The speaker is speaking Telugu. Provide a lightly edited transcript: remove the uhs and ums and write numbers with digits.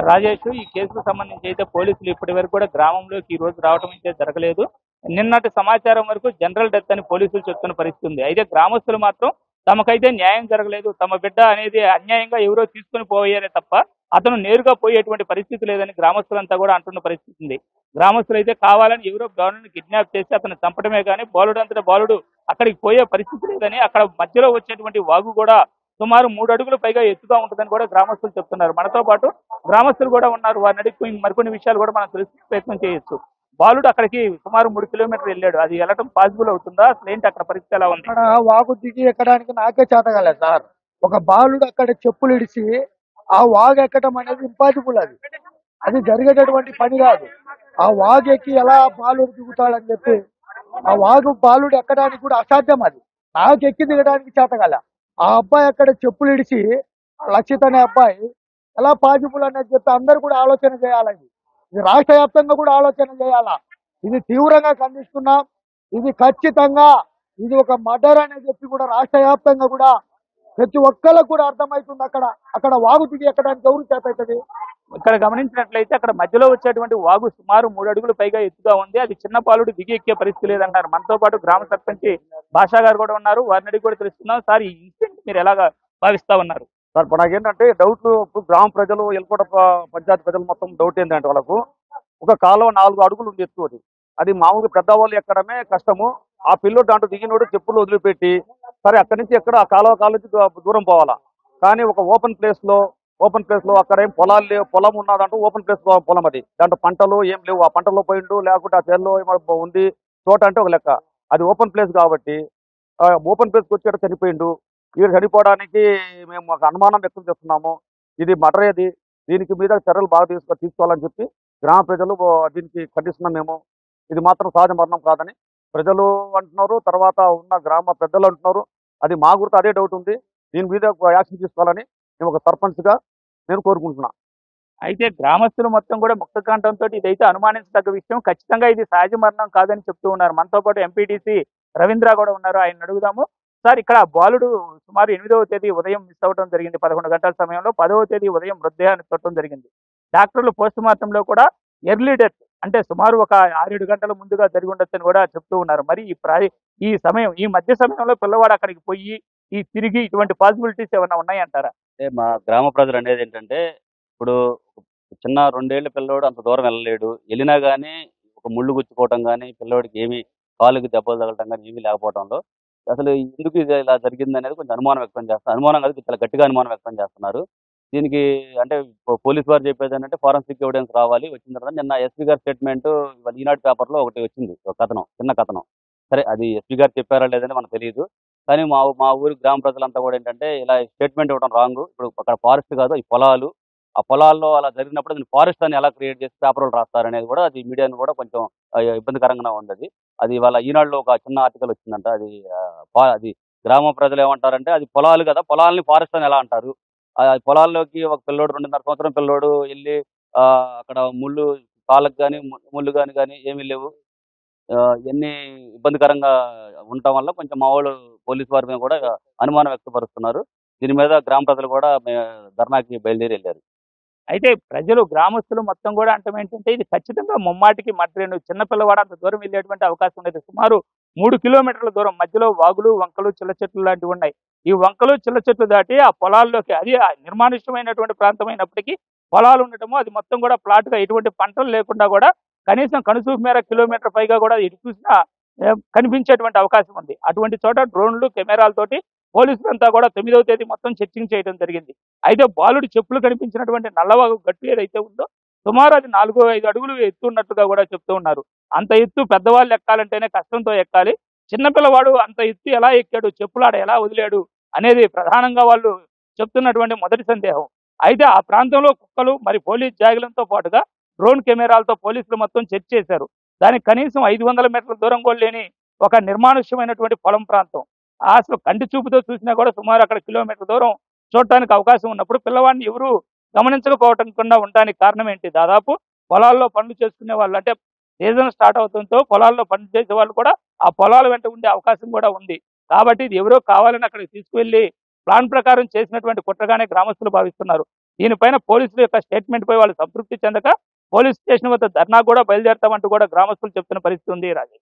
రాజేష్, ఈ కేసుకు సంబంధించి అయితే పోలీసులు ఇప్పటి వరకు కూడా గ్రామంలోకి ఈ రోజు రావడం అయితే జరగలేదు. నిన్నటి సమాచారం వరకు జనరల్ డెత్ అని పోలీసులు చెప్తున్న పరిస్థితి ఉంది. అయితే గ్రామస్తులు మాత్రం తమకైతే న్యాయం జరగలేదు, తమ బిడ్డ అనేది అన్యాయంగా ఎవరో తీసుకుని పోయారే తప్ప అతను నేరుగా పోయేటువంటి పరిస్థితి లేదని గ్రామస్తులంతా కూడా అంటున్న పరిస్థితి ఉంది. గ్రామస్తులు అయితే కావాలని ఎవరో బాలుడిని కిడ్నాప్ చేసి అతను చంపడమే కానీ బాలుడు అంతటా బాలుడు అక్కడికి పోయే పరిస్థితి లేదని, అక్కడ మధ్యలో వచ్చేటువంటి వాగు కూడా సుమారు 3 అడుగులు పైగా ఎత్తుగా ఉంటుందని కూడా గ్రామస్తులు చెప్తున్నారు. మనతో పాటు గ్రామస్తులు కూడా ఉన్నారు. వారిని అడిగి మరికొన్ని విషయాలు కూడా మనం తెలుసుకునే ప్రయత్నం చేయొచ్చు. బాలుడు అక్కడికి సుమారు 3 కిలోమీటర్లు వెళ్ళాడు. అది వెళ్ళటం పాసిబుల్ అవుతుందా? అసలు ఏంటి అక్కడ పరిస్థితి ఎలా ఉంది? అక్కడ వాగు దిగి ఎక్కడానికి నాకే చేతగాలేదు సార్. ఒక బాలుడు అక్కడ చెప్పులు ఇడిచి ఆ వాగు ఎక్కడం అనేది ఇంపాసిబుల్. అది జరిగేటటువంటి పని కాదు. ఆ వాగు ఎక్కి ఎలా బాలుడు దిగుతాడని చెప్పి ఆ వాగు బాలుడు ఎక్కడానికి కూడా అసాధ్యం. అది నాకు ఎక్కి దిగడానికి చేతగాల. ఆ అబ్బాయి అక్కడ చెప్పులు ఇడిచి లక్షిత్ అనే అబ్బాయి ఎలా పాసిబుల్ అనేది చెప్పి అందరూ కూడా ఆలోచన చేయాలండి. ఇది రాష్ట్ర వ్యాప్తంగా కూడా ఆలోచన చేయాలా. ఇది తీవ్రంగా ఖండిస్తున్నాం. ఇది ఖచ్చితంగా ఇది ఒక మర్డర్ అని చెప్పి కూడా రాష్ట్ర వ్యాప్తంగా కూడా ప్రతి ఒక్కరికి కూడా అర్థమవుతుంది. అక్కడ వాగు దిగి ఎక్కడానికి ఎవరు చేతవుతుంది? ఇక్కడ గమనించినట్లయితే అక్కడ మధ్యలో వచ్చేటువంటి వాగు సుమారు 3 అడుగులు పైగా ఎత్తుగా ఉంది. అది చిన్న బాలుడు దిగి ఎక్కే పరిస్థితి లేదంటారు. మనతో పాటు గ్రామ సర్పంచ్ భాషా గారు కూడా ఉన్నారు. వారిని అడిగి కూడా తెలుస్తున్నాం. సార్, ఈ ఇన్సిడెంట్ మీరు ఎలాగా భావిస్తా ఉన్నారు? సార్, ఇప్పుడు నాకేంటంటే డౌట్, గ్రామ ప్రజలు ఎల్కోట పంచాయతీ ప్రజలు మొత్తం డౌట్ ఏంటంటే వాళ్ళకు ఒక కాలువ 4 అడుగులు ఉంది ఎత్తు. అది మామూలుగా పెద్దవాళ్ళు ఎక్కడమే కష్టము. ఆ పిల్లోడు దాంట్లో దిగినోడు చెప్పులు వదిలిపెట్టి సరే అక్కడి నుంచి ఎక్కడ ఆ కాలువ నుంచి దూరం పోవాలా. కానీ ఒక ఓపెన్ ప్లేస్ లో అక్కడ ఏం పొలాలు లేవు. పొలం ఉన్నదంటూ ఓపెన్ ప్లేస్ పొలం. అది దాంట్లో పంటలు ఏం లేవు. ఆ పంటలో పోయిండు, లేకుంటే ఆ చేల్లో ఏమో ఉంది చోట అంటే ఒక లెక్క. అది ఓపెన్ ప్లేస్ కాబట్టి ఓపెన్ ప్లేస్కి వచ్చి చనిపోయిండు. వీడు చనిపోవడానికి మేము ఒక అనుమానం వ్యక్తం చేస్తున్నాము. ఇది మర్డర్. దీనికి మీద చర్యలు బాగా తీసుకోవాలని చెప్పి గ్రామ ప్రజలు దీనికి ఖండిస్తున్నాం మేము. ఇది మాత్రం సహజ మరణం కాదని ప్రజలు అంటున్నారు. తర్వాత ఉన్న గ్రామ పెద్దలు అంటున్నారు. అది మా గుర్తు అదే డౌట్ ఉంది. దీని మీద యాక్షన్ తీసుకోవాలని మేము ఒక సర్పంచ్గా నేను కోరుకుంటున్నా. అయితే గ్రామస్తులు మొత్తం కూడా ముక్తకాంతంతో ఇదైతే అనుమానించదగ్గ విషయం, ఖచ్చితంగా ఇది సహజ మరణం కాదని చెప్తూ ఉన్నారు. మనతో పాటు ఎంపీటీసీ రవీంద్ర కూడా ఉన్నారు. ఆయన అడుగుదాము. సార్, ఇక్కడ బాలుడు సుమారు 8వ తేదీ ఉదయం మిస్ అవ్వడం జరిగింది. 11 గంటల సమయంలో 10వ తేదీ ఉదయం మృతదేహాన్ని చూడటం జరిగింది. డాక్టర్లు పోస్ట్ మార్టంలో కూడా ఎర్లీ డెత్ అంటే సుమారు ఒక 6-7 గంటల ముందుగా జరిగి ఉండొచ్చని కూడా చెప్తూ ఉన్నారు. మరి ఈ మధ్య సమయంలో పిల్లవాడు అక్కడికి పోయి తిరిగి ఇటువంటి పాసిబిలిటీస్ ఏమైనా ఉన్నాయంటారా? అంటే మా గ్రామ ప్రజలు అనేది ఏంటంటే, ఇప్పుడు చిన్న 2 ఏళ్ల పిల్లోడు అంత దూరం వెళ్ళలేడు. వెళ్ళినా కానీ ఒక ముళ్ళు గుచ్చుకోవటం కానీ, పిల్లోడికి ఏమి కాలుకి దెబ్బలు తగలటం కానీ ఏమీ లేకపోవడంలో అసలు ఎందుకు ఇది ఇలా జరిగింది అనేది కొంచెం అనుమానం వ్యక్తం చేస్తారు. అనుమానం కాదు, చాలా గట్టిగా అనుమానం వ్యక్తం చేస్తున్నారు. దీనికి అంటే పోలీసు వారు చెప్పేది ఏంటంటే ఫారెన్సిక్ ఎవిడెన్స్ రావాలి. వచ్చిన తర్వాత నిన్న ఎస్పీ గారి స్టేట్మెంట్ ఈనాడు పేపర్లో ఒకటి వచ్చింది, ఒక కథనం, చిన్న కథనం. సరే, అది ఎస్పీ గారు చెప్పారా లేదని మనకు తెలియదు. కానీ మా ఊరి గ్రామ ప్రజలంతా కూడా ఏంటంటే ఇలా స్టేట్మెంట్ ఇవ్వడం రాంగ్. ఇప్పుడు అక్కడ ఫారెస్ట్ కాదు, ఈ పొలాలు. ఆ పొలాల్లో అలా జరిగినప్పుడు అది ఫారెస్ట్ అని ఎలా క్రియేట్ చేసి పేపర్లు రాస్తారనేది కూడా అది మీడియాను కూడా కొంచెం ఇబ్బందికరంగానే ఉంది. అది ఇవాళ ఈనాడులో ఒక చిన్న ఆర్టికల్ వచ్చిందంట. అది గ్రామ ప్రజలు ఏమంటారంటే అది పొలాలు కదా, పొలాలని ఫారెస్ట్ అని ఎలా అంటారు? పొలాల్లోకి ఒక పిల్లోడు 2.5 సంవత్సరం పిల్లోడు వెళ్ళి అక్కడ కాళ్ళకు కానీ ముళ్ళు కానీ ఏమీ లేవు. ఇవన్నీ ఇబ్బందికరంగా ఉండటం వల్ల కొంచెం మా వాళ్ళు పోలీసు వారి మీద కూడా అనుమానం వ్యక్తపరుస్తున్నారు. దీని మీద గ్రామ ప్రజలు కూడా ధర్నాకి బయలుదేరి వెళ్ళారు. అయితే ప్రజలు, గ్రామస్తులు మొత్తం కూడా అంటాం ఏంటంటే ఇది ఖచ్చితంగా ముమ్మాటికి మర్డర్. చిన్నపిల్లవాడు అంత దూరం వెళ్ళేటువంటి అవకాశం లేదు. సుమారు 3 కిలోమీటర్ల దూరం మధ్యలో వాగులు, వంకలు, చిల్ల చెట్లు లాంటివి ఉన్నాయి. ఈ వంకలు, చిల్ల చెట్లు దాటి ఆ పొలాల్లోకి, అది నిర్మానుష్యమైనటువంటి ప్రాంతం అయినప్పటికీ పొలాలు ఉండటము, అది మొత్తం కూడా ప్లాట్గా ఎటువంటి పంటలు లేకుండా కూడా కనీసం కనుసూపు మేర కిలోమీటర్ పైగా కూడా ఎటు చూసినా కనిపించేటువంటి అవకాశం ఉంది. అటువంటి చోట డ్రోన్లు, కెమెరాలతోటి పోలీసులంతా కూడా 9వ తేదీ మొత్తం చెర్చింగ్ చేయడం జరిగింది. అయితే బాలుడు చెప్పులు కనిపించినటువంటి నల్లవాగు గట్టు ఏదైతే ఉందో సుమారు అది 4-5 అడుగులు ఎత్తు ఉన్నట్టుగా కూడా చెప్తూ ఉన్నారు. అంత ఎత్తు పెద్దవాళ్ళు ఎక్కాలంటేనే కష్టంతో ఎక్కాలి. చిన్నపిల్లవాడు అంత ఎత్తు ఎలా ఎక్కాడు, చెప్పులాడ ఎలా వదిలాడు అనేది ప్రధానంగా వాళ్ళు చెప్తున్నటువంటి మొదటి సందేహం. అయితే ఆ ప్రాంతంలో కుక్కలు, మరి పోలీస్ జాగిలంతో పాటుగా డ్రోన్ కెమెరాలతో పోలీసులు మొత్తం చెక్ చేశారు. దానికి కనీసం 500 మీటర్ల దూరం కూడా లేని ఒక నిర్మానుష్యమైనటువంటి పొలం ప్రాంతం. అసలు కంటి చూపుతో చూసినా కూడా సుమారు అక్కడ కిలోమీటర్ దూరం చూడటానికి అవకాశం ఉన్నప్పుడు పిల్లవాడిని ఎవరు గమనించకపోవకుండా ఉండడానికి కారణం ఏంటి? దాదాపు పొలాల్లో పనులు చేసుకునే వాళ్ళు, అంటే సీజన్ స్టార్ట్ అవుతుందో పొలాల్లో పనులు చేసే వాళ్ళు కూడా ఆ పొలాల వెంట ఉండే అవకాశం కూడా ఉంది. కాబట్టి ఇది ఎవరో కావాలని అక్కడికి తీసుకువెళ్ళి ప్లాన్ ప్రకారం చేసినటువంటి కుట్రగానే గ్రామస్తులు భావిస్తున్నారు. దీనిపైన పోలీసుల యొక్క స్టేట్మెంట్ పై వాళ్ళు సంతృప్తి చెందక పోలీస్ స్టేషన్ వద్ద ధర్నా కూడా బయలుదేరతామంటూ కూడా గ్రామస్తులు చెప్తున్న పరిస్థితి ఉంది రాజేష్.